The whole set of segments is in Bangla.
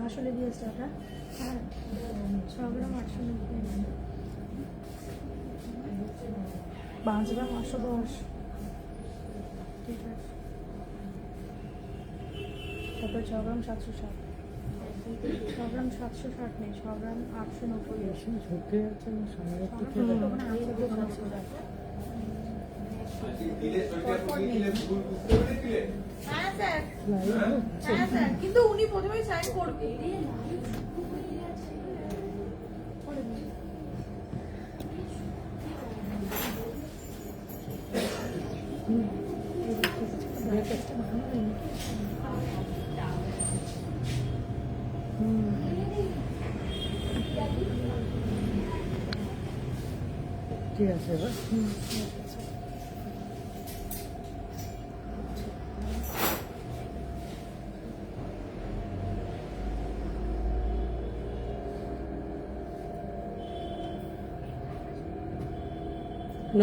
আসলে দিয়েছে ওটা। হ্যাঁ 6 গ্রাম 890, 5 গ্রাম 810। ঠিক আছে, তারপর 6 গ্রাম 760, 6 গ্রাম 760 নেই, 6 গ্রাম 890। ঝুঁকে আছে না সামনের দিকে হ্যাঁ স্যার, হ্যাঁ স্যার, কিন্তু উনি প্রথমে সাইন করবে। ঠিক আছে এবার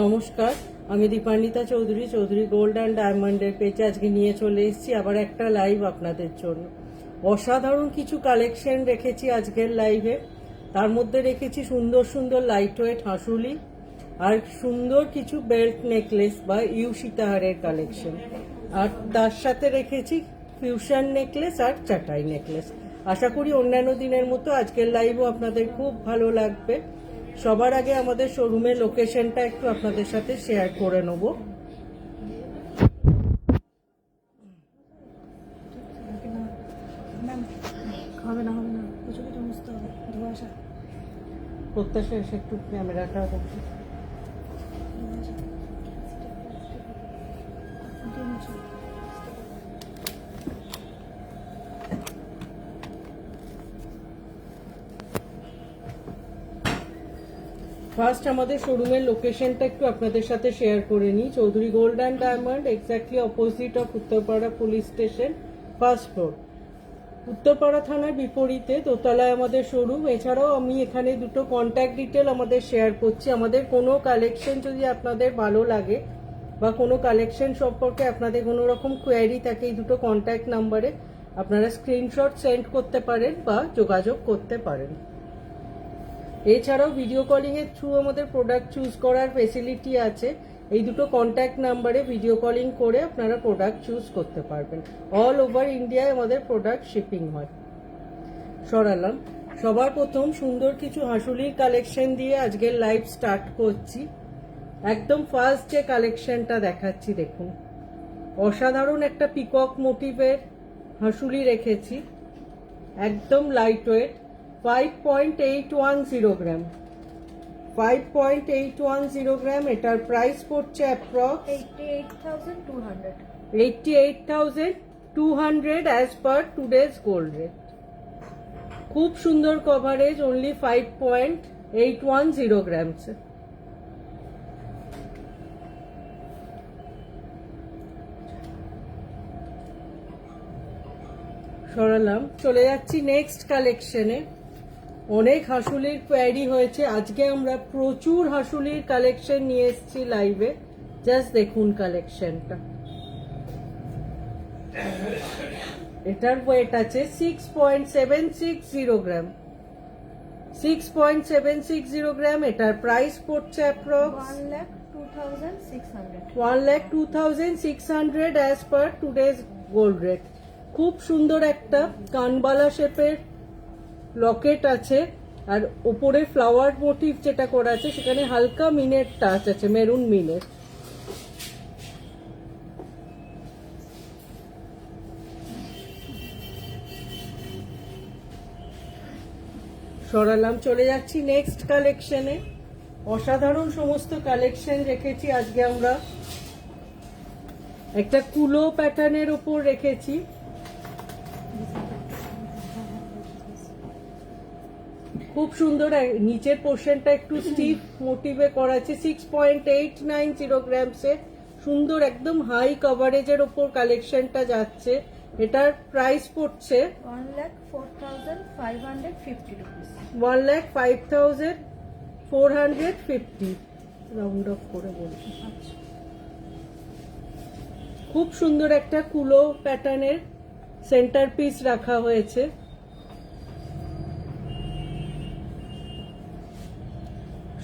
নমস্কার, আমি দীপান্বিতা চৌধুরী, চৌধুরী গোল্ড অ্যান্ড ডায়মন্ডের পেজে আজকে নিয়ে চলে এসেছি আবার একটা লাইভ আপনাদের জন্য। অসাধারণ কিছু কালেকশন রেখেছি আজকের লাইভে। তার মধ্যে রেখেছি সুন্দর সুন্দর লাইট ওয়েট হাঁসুলি আর সুন্দর কিছু বেল্ট নেকলেস বা ইউ সীতাহারের কালেকশন, আর তার সাথে রেখেছি ফিউশন নেকলেস আর চাটাই নেকলেস। আশা করি অন্যান্য দিনের মতো আজকের লাইভও আপনাদের খুব ভালো লাগবে। সবার আগে আমাদের শোরুমের লোকেশনটা একটু আপনাদের সাথে শেয়ার করে নেব। হবে না, হবে না, কিছু কিছু বুঝতে হবে, ধোয়াশা। প্রত্যাশা এসে একটু ক্যামেরাটা দেখি। ফার্স্ট আমাদের শোরুমের লোকেশনটা একটু আপনাদের সাথে শেয়ার করে নিই। Chowdhury gold and diamond, exactly opposite of Uttarpara police station, first floor. Uttarpara থানার বিপরীতে দোতলায় আমাদের শোরুম। এছাড়াও আমি এখানে দুটো কন্ট্যাক্ট ডিটেল আমাদের শেয়ার করছি। আমাদের কোনো কালেকশন যদি আপনাদের ভালো লাগে বা কোনো কালেকশন সম্পর্কে আপনাদের কোনো রকম কোয়ারি থাকে, এই দুটো কন্ট্যাক্ট নাম্বারে আপনারা স্ক্রিনশট সেন্ড করতে পারেন বা যোগাযোগ করতে পারেন। এছাড়াও ভিডিও কলিং এর থ্রু আমাদের প্রোডাক্ট চুজ করার ফেসিলিটি আছে। এই দুটো কন্ট্যাক্ট নাম্বারে ভিডিও কলিং করে আপনারা প্রোডাক্ট চুজ করতে পারবেন। অল ওভার ইন্ডিয়ায় আমাদের প্রোডাক্ট শিপিং হয়। সরালাম। সবার প্রথম সুন্দর কিছু হাঁসুলির কালেকশন দিয়ে আজকের লাইভ স্টার্ট করছি। একদম ফার্স্ট যে কালেকশনটা দেখাচ্ছি দেখুন, অসাধারণ একটা পিকক মোটিভের হাঁসুলি রেখেছি, একদম লাইট ওয়েট, 5.810 গ্রাম, 5.810 গ্রাম। এটার প্রাইস পড়ছে approx 88,200, 88,200 as per today's gold rate. খুব সুন্দর কভারেজ, অনলি 5.810 গ্রামস। সরালাম, চলে যাচ্ছি নেক্সট কালেকশনে। অনেক হাঁসুলির কোয়ারি হয়েছে, আজকে আমরা প্রচুর হাঁসুলির কালেকশন নিয়ে এসেছি লাইভে। জাস্ট দেখুন কালেকশনটা। এটার ওয়েট আছে 6.760 গ্রাম, 6.760 গ্রাম। এটার প্রাইস পড়ছে approx 1,02,600, 1,02,600 as per today's gold rate. খুব সুন্দর একটা কানবালা শেপের লকেট আছে, আর ওপরে ফ্লাওয়ার মোটিভ যেটা করা আছে সেখানে হালকা মিনের টাচ আছে, মেরুন মিনের। সরালাম, চলে যাচ্ছি নেক্সট কালেকশনে। অসাধারণ সমস্ত কালেকশন রেখেছি আজকে আমরা। একটা কুলো প্যাটার্নের ওপর রেখেছি, খুব সুন্দর। নিচের পোর্শনটা একটু স্টিফ মোটিভে করা আছে, 6.890 গ্রামসে। সুন্দর একদম হাই কভারেজের ওপর কালেকশনটা যাচ্ছে। এটার প্রাইস পড়ছে 1,04,550 rupees, 1,05,450, রাউন্ড অফ করে বলছি। খুব সুন্দর একটা কুলো প্যাটার্নের সেন্টার পিস রাখা হয়েছে।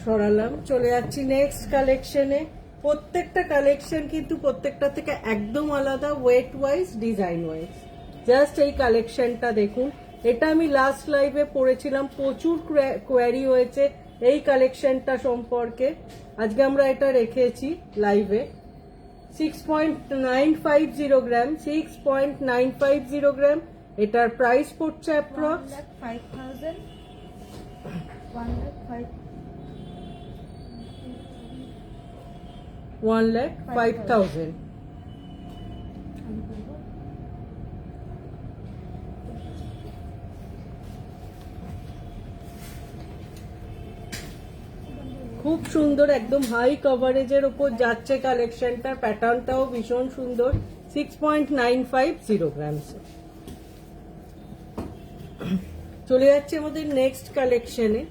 সরালাম, চলে যাচ্ছি নেক্সট কালেকশনে। প্রত্যেকটা কালেকশন কিন্তু প্রত্যেকটা থেকে একদম আলাদা, weight wise, design wise. Just এই কালেকশনটা দেখুন, এটা আমি লাস্ট লাইভে পড়েছিলাম, প্রচুর কোয়ারি হয়েছে এই কালেকশনটা সম্পর্কে। আজকে আমরা এটা রেখেছি লাইভে। 6.950 গ্রাম, 6.950 গ্রাম। এটার প্রাইস পড়ছে অ্যাপ্রক্স 1,05,000 1,05,000 1,05,000। খুব সুন্দর, একদম হাই কভারেজের উপর যাচ্ছে কালেকশনটার, প্যাটার্নটাও ভীষণ সুন্দর। 6.950 গ্রামস। চলে যাচ্ছে আমাদের নেক্সট কালেকশনে।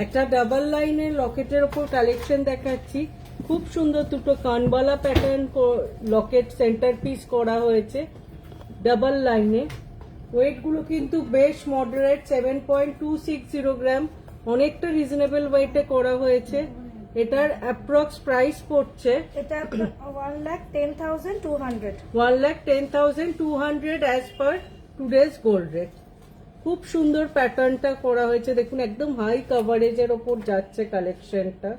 একটা ডাবল লাইনের লকেটের ওপর কালেকশন দেখাচ্ছি। খুব সুন্দর দুটো কানবালা প্যাটার্ন লকেট সেন্টার পিস করা হয়েছে ডাবল লাইনে। ওয়েটগুলো কিন্তু বেশ মডারেট, 7.260 গ্রাম, অনেকটা রিজনেবল ওয়েটে করা হয়েছে। এটার অ্যাপ্রক্স প্রাইস পড়ছে এটা 1,10,200 1,10,200 as per today's gold rate. খুব সুন্দর প্যাটার্নটা করা হয়েছে, দেখুন একদম হাই কভারেজের ওপর যাচ্ছে কালেকশনটা।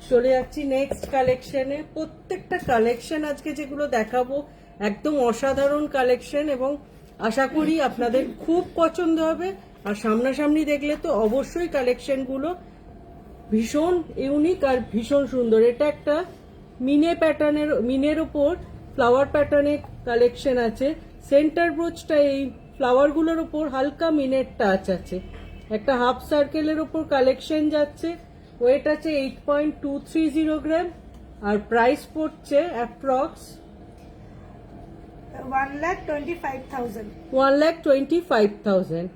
চলে যাচ্ছি নেক্সট কালেকশনে। প্রত্যেকটা কালেকশন আজকে যেগুলো দেখাবো একদম অসাধারণ কালেকশন, এবং আশা করি আপনাদের খুব পছন্দ হবে। আর সামনাসামনি দেখলে তো অবশ্যই কালেকশনগুলো ভীষণ ইউনিক আর ভীষণ সুন্দর। এটা একটা মিনের ওপর ফ্লাওয়ার প্যাটার্নের কালেকশন আছে। সেন্টার ব্রোচটা এই ফ্লাওয়ারগুলোর ওপর হালকা মিনের টাচ আছে। একটা হাফ সার্কেলের ওপর কালেকশন যাচ্ছে। ওয়েট আছে 8.230 গ্রাম, আর প্রাইস পড়ছে অ্যাপ্রক্স 1,25,000 1,25,000।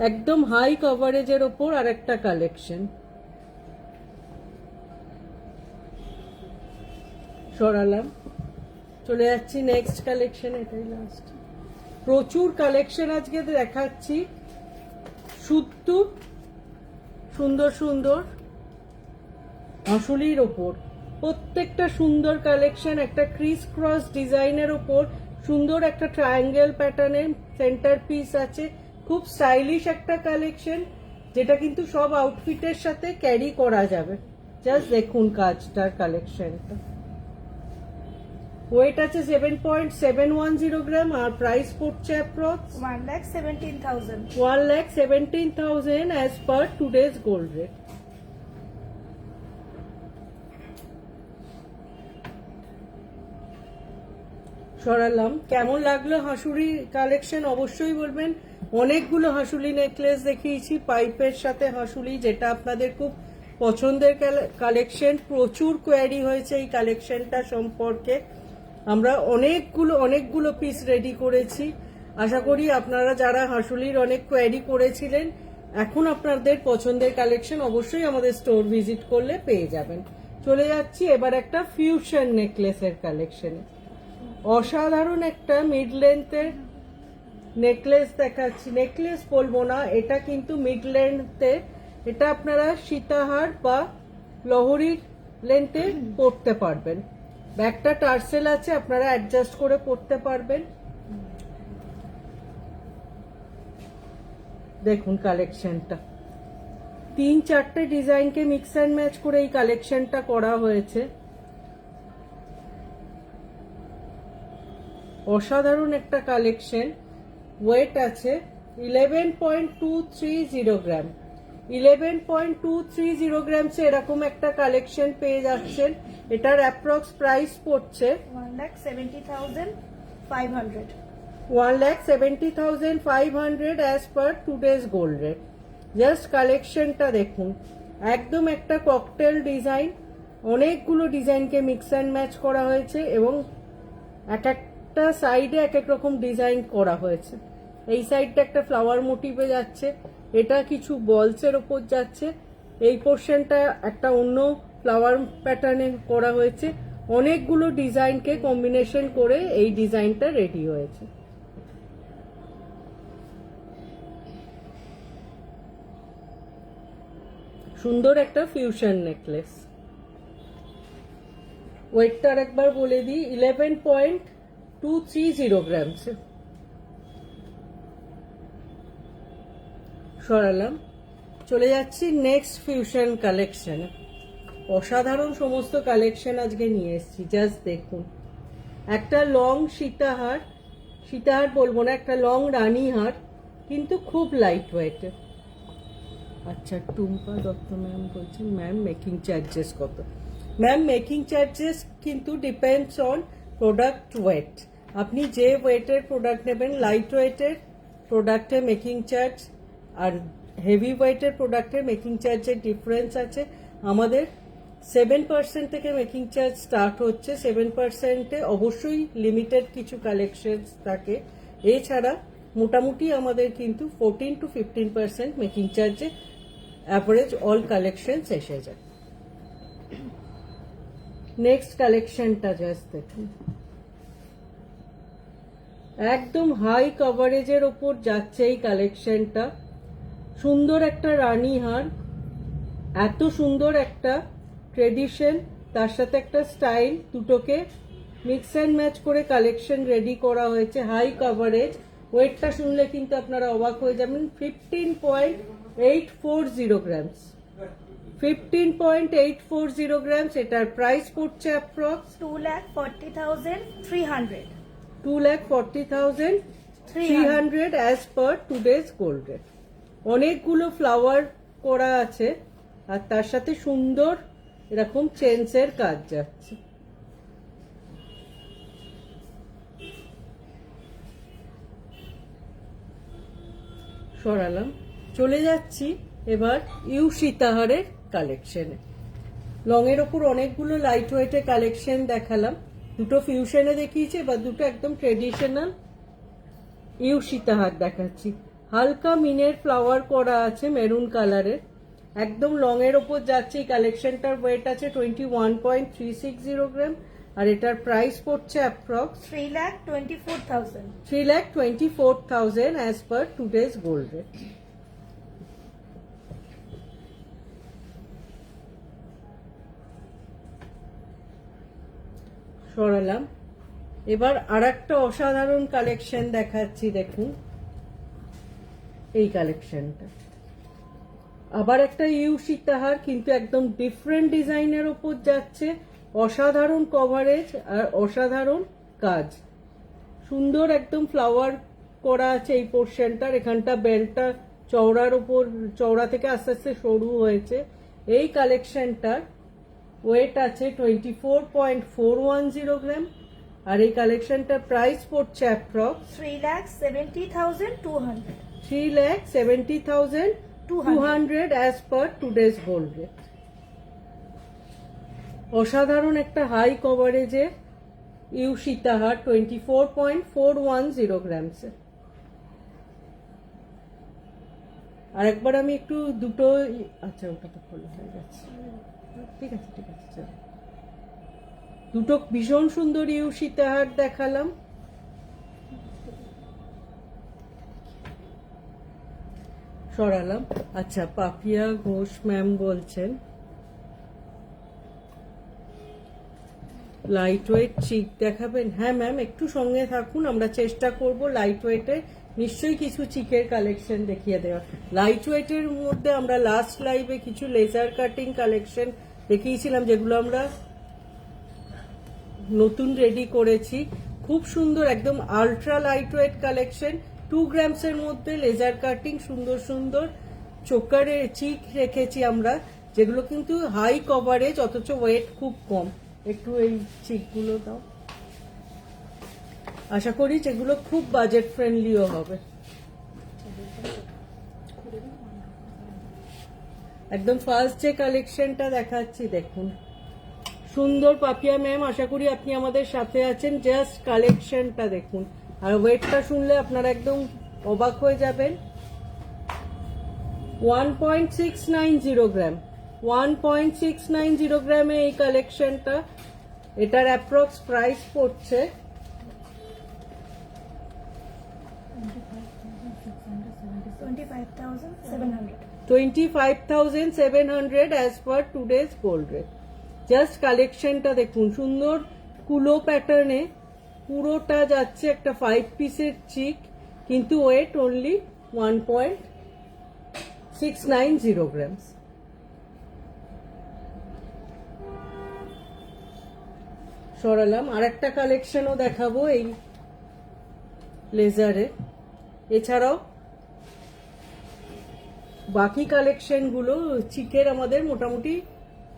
একদম হাই কভারেজের ওপর আর একটা কালেকশন। সরালাম, চলে যাচ্ছি নেক্সট কালেকশন। এটাই লাস্ট। প্রচুর কালেকশন আজকে দেখাচ্ছি। শুদ্ধ সুন্দর সুন্দর আসলির ওপর প্রত্যেকটা সুন্দর কালেকশন। একটা ক্রিস ক্রস ডিজাইনের ওপর সুন্দর একটা ট্রায়াঙ্গেল প্যাটার্নের সেন্টার পিস আছে। খুব স্টাইলিশ একটা কালেকশন, যেটা কিন্তু সব আউটফিটের সাথে ক্যারি করা যাবে। জাস্ট দেখুন কাজটার কালেকশনটা। ওয়েট আছে 7.710 গ্রাম, আর প্রাইস পড়ছে approx 1,17,000 1,17,000 as per today's gold rate. সরালাম। কেমন লাগলো হাসুলি কালেকশন অবশ্যই বলবেন। অনেকগুলো হাসুলি নেকলেস দেখিয়েছি পাইপের সাথে হাসুলি, যেটা আপনাদের খুব পছন্দের কালেকশন। প্রচুর কোয়ারি হয়েছে এই কালেকশনটা সম্পর্কে। আমরা অনেকগুলো পিস রেডি করেছি। আশা করি আপনারা যারা হাসুলির অনেক কোয়ারি করেছিলেন, এখন আপনাদের পছন্দের কালেকশন অবশ্যই আমাদের স্টোর ভিজিট করলে পেয়ে যাবেন। চলে যাচ্ছি এবার একটা ফিউশন নেকলেসের কালেকশনে। অসাধারণ একটা মিড লেন্থের নেকলেস দেখাচ্ছি। নেকলেস বলবো না, এটা কিন্তু মিড লেন্থে। এটা আপনারা সীতাহার বা লহরির লেন্থে পরতে পারবেন। ব্যাকটা টার্সেল আছে, আপনারা অ্যাডজাস্ট করে পরতে পারবেন। দেখুন কালেকশনটা, 3-4টে ডিজাইনকে মিক্স অ্যান্ড ম্যাচ করে এই কালেকশনটা করা হয়েছে। অসাধারণ একটা কালেকশন। ওয়েট আছে 11.230 গ্রাম। 11.230 গ্রামসে এরকম একটা কালেকশন পেয়ে যাচ্ছেন। এটার অ্যাপ্রক্স প্রাইস পড়ছে 1,70,500 1,70,500 as per today's gold rate. Just কালেকশনটা দেখুন, একদম একটা ককটেল ডিজাইন। অনেকগুলো ডিজাইনকে মিক্স অ্যান্ড ম্যাচ করা হয়েছে, এবং এক একটা সাইডে এক এক রকম ডিজাইন করা হয়েছে। এই সাইডটা একটা ফ্লাওয়ার মোটিভে যাচ্ছে, এটা কিছু বলসের ওপর যাচ্ছে, এই পোর্শনটা একটা অন্য ফ্লাওয়ার প্যাটার্নে করা হয়েছে, অনেকগুলো ডিজাইনকে কম্বিনেশন করে এই ডিজাইনটা রেডি হয়েছে। সুন্দর একটা ফিউশন নেকলেস। ওয়েটটা একবার বলে দিই, 11.230 গ্রামস। সরালাম, চলে যাচ্ছি নেক্সট ফিউশন কালেকশনে। অসাধারণ সমস্ত কালেকশন আজকে নিয়ে এসেছি, জাস্ট দেখুন। একটা লং সীতাহার, সীতাহার বলবো না, একটা লং রানীহার, কিন্তু খুব লাইট ওয়েটের। আচ্ছা, টুম্পা দত্ত ম্যাম বলছেন ম্যাম মেকিং চার্জেস কত? ম্যাম মেকিং চার্জেস কিন্তু ডিপেন্ডস অন প্রোডাক্ট ওয়েট। আপনি যে ওয়েটের প্রোডাক্ট নেবেন, লাইট ওয়েটের প্রোডাক্টে মেকিং চার্জ আর হেভি ওয়েটের প্রোডাক্টের মেকিং চার্জের ডিফারেন্স আছে। আমাদের 7% থেকে মেকিং চার্জ স্টার্ট হচ্ছে। 7%-এ অবশ্যই লিমিটেড কিছু কালেকশনস থাকে, এছাড়া মোটামুটি আমাদের কিন্তু 14 to 15% মেকিং চার্জে অ্যাভারেজ অল কালেকশনস এসে যায়। নেক্সট কালেকশনটা জাস্ট দেখুন, একদম হাই কভারেজের ওপর যাচ্ছে এই কালেকশনটা। সুন্দর একটা রানীহার, এত সুন্দর একটা ট্রেডিশন, তার সাথে একটা স্টাইল, দুটোকে মিক্স অ্যান্ড ম্যাচ করে কালেকশন রেডি করা হয়েছে। হাই কভারেজ, ওয়েটটা শুনলে কিন্তু আপনারা অবাক হয়ে যাবেন, 15.840 গ্রামস। 15.840 গ্রামস। এটার প্রাইস পড়ছে approx 2,40,300। 2,40,300 as per today's gold rate. অনেকগুলো ফ্লাওয়ার করা আছে, আর তার সাথে সুন্দর এরকম চেনসের কাজ যাচ্ছে। সরালাম, চলে যাচ্ছি এবার ইউ সীতাহারের কালেকশনে। লং এর ওপর অনেকগুলো লাইট ওয়েটের কালেকশন দেখালাম, দুটো ফিউশনে দেখিয়েছি, এবার দুটো একদম ট্রেডিশনাল ইউ সীতাহার দেখাচ্ছি। হালকা মিনের ফ্লাওয়ার করা আছে মেরুন কালারের, একদম লং এর ওপর যাচ্ছে। এই কালেকশনটার ওয়েট আছে 21.360 গ্রাম, আর এটার প্রাইস পড়ছে approx 3,24,000। 3,24,000 as per today's gold rate. সরালাম, এবার আর একটা অসাধারণ কালেকশন দেখাচ্ছি, দেখুন এই কালেকশনটা। আবার একটা ইউ সীতাহার, কিন্তু একদম ডিফারেন্ট ডিজাইনের ওপর যাচ্ছে। অসাধারণ কভারেজ আর অসাধারণ কাজ, সুন্দর একদম ফ্লাওয়ার করা আছে এই পোর্শনটার। এখানটা বেল্টটা চওড়ার ওপর, চওড়া থেকে আস্তে আস্তে সরু হয়েছে। এই কালেকশনটার ওয়েট আছে 24.410 গ্রাম, আর এই কালেকশনটার প্রাইস পড়ছে approx 3,70,200। 3,70,200 as per today's gold rate. অসাধারণ একটা হাই কভারেজে ইউ সীতাহার, 24.410 গ্রামসে। আর একবার আমি একটু দুটো, আচ্ছা ওটা তো খোলা হয়ে গেছে, ঠিক আছে ঠিক আছে, চলো। দুটো ভীষণ সুন্দর ইউ সীতাহার দেখালাম। সরালাম। আচ্ছা, পাপিয়া ঘোষ ম্যাম বলছেন লাইট ওয়েট চিক দেখাবেন। হ্যাঁ ম্যাম, একটু সঙ্গে থাকুন, আমরা চেষ্টা করব লাইট ওয়েটের নিশ্চয়ই কিছু চিকের কালেকশন দেখিয়ে দেওয়া। লাইট ওয়েটের মধ্যে আমরা লাস্ট লাইভে কিছু লেজার কাটিং কালেকশন দেখিয়েছিলাম, যেগুলো আমরা নতুন রেডি করেছি। খুব সুন্দর একদম আলট্রা লাইট ওয়েট কালেকশন, 2 গ্রামসের মধ্যে লেজার কাটিং, সুন্দর সুন্দর চোকারে চিক রেখেছি আমরা, যেগুলো কিন্তু হাই কভারেজ অথচ ওয়েট খুব কম। একটু এই চিকগুলো দাও, আশা করি যেগুলো খুব বাজেট ফ্রেন্ডলিও হবে। একদম ফার্স্ট যে কালেকশনটা দেখাচ্ছি দেখুন, সুন্দর পাপিয়া ম্যাম, আশা করি আপনি আমাদের সাথে আছেন। জাস্ট কালেকশনটা দেখুন, আর ওয়েটটা শুনলে আপনারা একদম অবাক হয়ে যাবেন। 1.690 গ্রাম, 1.690 গ্রামে এই কালেকশনটা। এটার অ্যাপ্রক্স প্রাইস পড়ছে 25,700. 25,700 as per today's gold rate. Just কালেকশনটা দেখুন, সুন্দর কুলো প্যাটার্নে পুরোটা যাচ্ছে একটা 5 পিসের চিক, কিন্তু ওয়েট অনলি 1.690 গ্রামস। সরালাম। আর একটা কালেকশনও দেখাবো এই লেজারে। এছাড়াও বাকি কালেকশনগুলো চিকের আমাদের মোটামুটি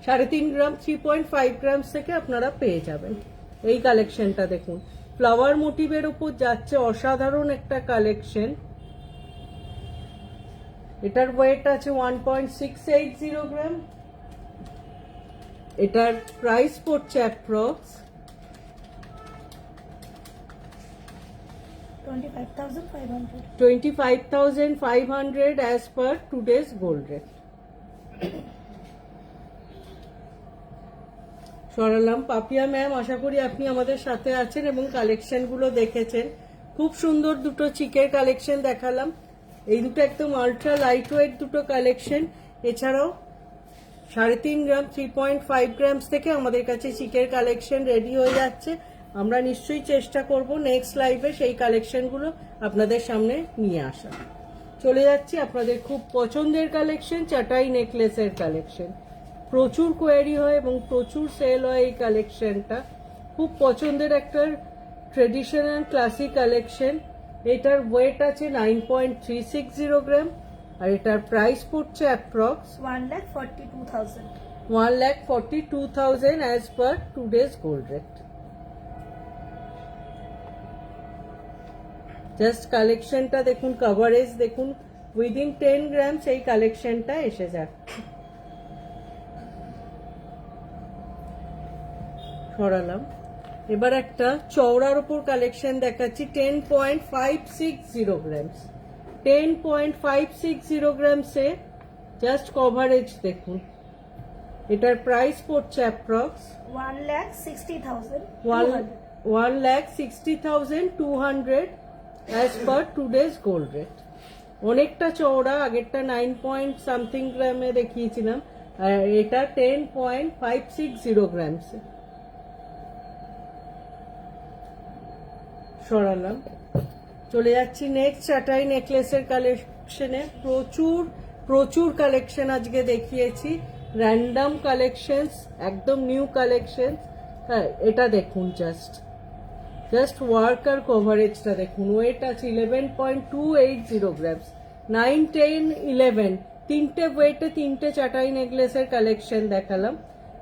3.5 গ্রাম 3.5 গ্রামস থেকে আপনারা পেয়ে যাবেন। এই কালেকশনটা দেখুন, ফ্লাওয়ার মোটিভের উপর যাচ্ছে, অসাধারণ একটা কালেকশন। এটার ওয়েট আছে 1.680 গ্রাম। এটার প্রাইস পড়ছে approx 25,500. 25,500 as per today's gold rate. সরালাম। পাপিয়া ম্যাম, আশা করি আপনি আমাদের সাথে আছেন এবং কালেকশনগুলো দেখেছেন। খুব সুন্দর দুটো চিকের কালেকশন দেখালাম। এই দুটো একদম আলট্রা লাইট ওয়েট দুটো কালেকশন। এছাড়াও 3.5 গ্রাম 3.5 গ্রামস থেকে আমাদের কাছে চিকের কালেকশন রেডি হয়ে যাচ্ছে। আমরা নিশ্চয়ই চেষ্টা করব নেক্সট লাইভে সেই কালেকশনগুলো আপনাদের সামনে নিয়ে আসা। চলে যাচ্ছি আপনাদের খুব পছন্দের কালেকশন, চাটাই নেকলেসের কালেকশন। প্রচুর কোয়ারি হয় এবং প্রচুর সেল হয় এই কালেকশনটা। খুব পছন্দের একটা ট্রেডিশনাল ক্লাসিক কালেকশন। এটার ওয়েট আছে 9.360 গ্রাম আর এটার প্রাইস পড়ছে approx 1,42,000. 1,42,000 as per today's gold rate. Just কালেকশনটা দেখুন, কভারেজ দেখুন, উইদিন 10 গ্রামস এই কালেকশনটা এসে যাচ্ছে। সরালাম। এবার একটা চওড়ার উপর কালেকশন দেখাচ্ছি 10.560 গ্রামস। 10.560 গ্রামসে জাস্ট কভারেজ দেখুন। এটার প্রাইস পড়ছে approx 1,60,000. 1,60,200 as per today's gold rate. অনেকটা চওড়া, আগেরটা 9 পয়েন্ট সামথিং গ্রামে দেখিয়েছিলাম, আর এটা 10.560 গ্রামসে। সরালাম। চলে যাচ্ছি নেক্সট চাটাই নেকলেসের কালেকশনে। প্রচুর কালেকশন আজকে দেখিয়েছি, র্যান্ডম কালেকশনস, একদম নিউ কালেকশন। হ্যাঁ, এটা দেখুন, জাস্ট ওয়ার্ক আর কভারেজটা দেখুন। ওয়েট আছে 11.280 গ্রামস। 9, 10, 11 তিনটে ওয়েটে তিনটে চাটাই নেকলেসের কালেকশন দেখালাম।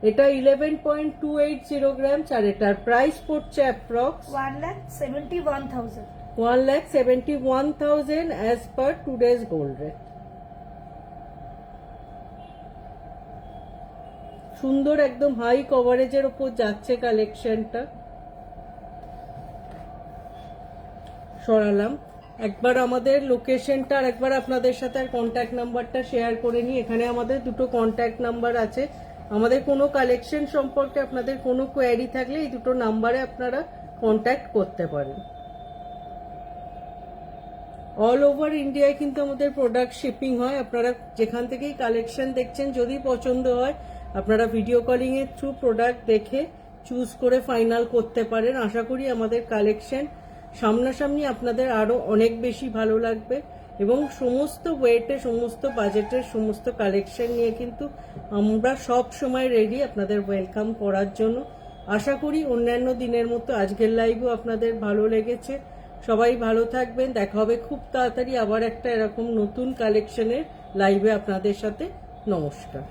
এটা 11.280 গ্রামস আর এটার প্রাইস পড়ছে approx 1,71,000. 1,71,000 as per today's gold rate. সুন্দর একদম হাই কভারেজের ওপর যাচ্ছে কালেকশনটা। সরালাম। একবার আমাদের লোকেশনটা আর একবার আপনাদের সাথে আর কন্ট্যাক্ট নাম্বারটা শেয়ার করে নিই। এখানে আমাদের দুটো কন্ট্যাক্ট নাম্বার আছে। আমাদের কোনো কালেকশন সম্পর্কে আপনাদের কোনো কোয়ারি থাকলে এই দুটো নাম্বারে আপনারা কন্ট্যাক্ট করতে পারেন। অল ওভার ইন্ডিয়ায় কিন্তু আমাদের প্রোডাক্ট শিপিং হয়। আপনারা যেখান থেকেই কালেকশন দেখছেন, যদি পছন্দ হয় আপনারা ভিডিও কলিং এর থ্রু প্রোডাক্ট দেখে চুজ করে ফাইনাল করতে পারেন। আশা করি আমাদের কালেকশন সামনাসামনি আপনাদের আরো অনেক বেশি ভালো লাগবে এবং সমস্ত ওয়েটে, সমস্ত বাজেটের সমস্ত কালেকশন নিয়ে কিন্তু আমরা সব সময় রেডি আপনাদের ওয়েলকাম করার জন্য। আশা করি অন্যান্য দিনের মতো আজকের লাইভও আপনাদের ভালো লেগেছে। সবাই ভালো থাকবেন। দেখা হবে খুব তাড়াতাড়ি আবার একটা এরকম নতুন কালেকশনের লাইভে আপনাদের সাথে। নমস্কার।